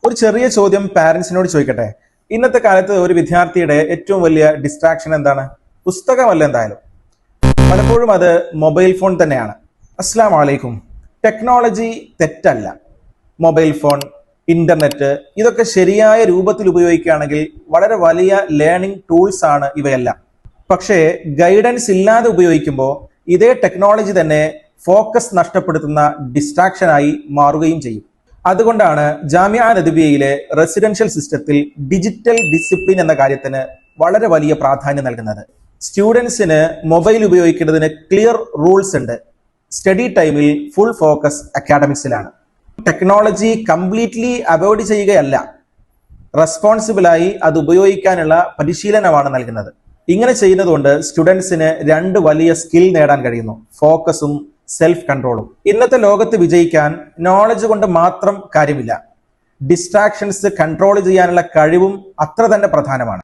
ഒരു ചെറിയ ചോദ്യം പാരന്റ്സിനോട് ചോദിക്കട്ടെ. ഇന്നത്തെ കാലത്ത് ഒരു വിദ്യാർത്ഥിയുടെ ഏറ്റവും വലിയ ഡിസ്ട്രാക്ഷൻ എന്താണ്? പുസ്തകമല്ല എന്തായാലും. പലപ്പോഴും അത് മൊബൈൽ ഫോൺ തന്നെയാണ്. അസ്സലാമു അലൈക്കും. ടെക്നോളജി തെറ്റല്ല. മൊബൈൽ ഫോൺ, ഇന്റർനെറ്റ് ഇതൊക്കെ ശരിയായ രൂപത്തിൽ ഉപയോഗിക്കുകയാണെങ്കിൽ വളരെ വലിയ ലേണിംഗ് ടൂൾസ് ആണ് ഇവയെല്ലാം. പക്ഷേ ഗൈഡൻസ് ഇല്ലാതെ ഉപയോഗിക്കുമ്പോൾ ഇതേ ടെക്നോളജി തന്നെ ഫോക്കസ് നഷ്ടപ്പെടുത്തുന്ന ഡിസ്ട്രാക്ഷനായി മാറുകയും ചെയ്യും. അതുകൊണ്ടാണ് ജാമിഅ നദ്വിയയിലെ റെസിഡൻഷ്യൽ സിസ്റ്റത്തിൽ ഡിജിറ്റൽ ഡിസിപ്ലിൻ എന്ന കാര്യത്തിന് വളരെ വലിയ പ്രാധാന്യം നൽകുന്നത്. സ്റ്റുഡൻസിന് മൊബൈൽ ഉപയോഗിക്കുന്നതിന് ക്ലിയർ റൂൾസ് ഉണ്ട്. സ്റ്റഡി ടൈമിൽ ഫുൾ ഫോക്കസ് അക്കാഡമിക്സിലാണ്. ടെക്നോളജി കംപ്ലീറ്റ്ലി അവോയ്ഡ് ചെയ്യുകയല്ല, റെസ്പോൺസിബിളായി അത് ഉപയോഗിക്കാനുള്ള പരിശീലനമാണ് നൽകുന്നത്. ഇങ്ങനെ ചെയ്യുന്നതുകൊണ്ട് സ്റ്റുഡൻസിന് രണ്ട് വലിയ സ്കിൽ നേടാൻ കഴിയുന്നു: ഫോക്കസും സെൽഫ് കൺട്രോളും. ഇന്നത്തെ ലോകത്ത് വിജയിക്കാൻ നോളജ് കൊണ്ട് മാത്രം കാര്യമില്ല, ഡിസ്ട്രാക്ഷൻസ് കൺട്രോൾ ചെയ്യാനുള്ള കഴിവും അത്ര തന്നെ പ്രധാനമാണ്.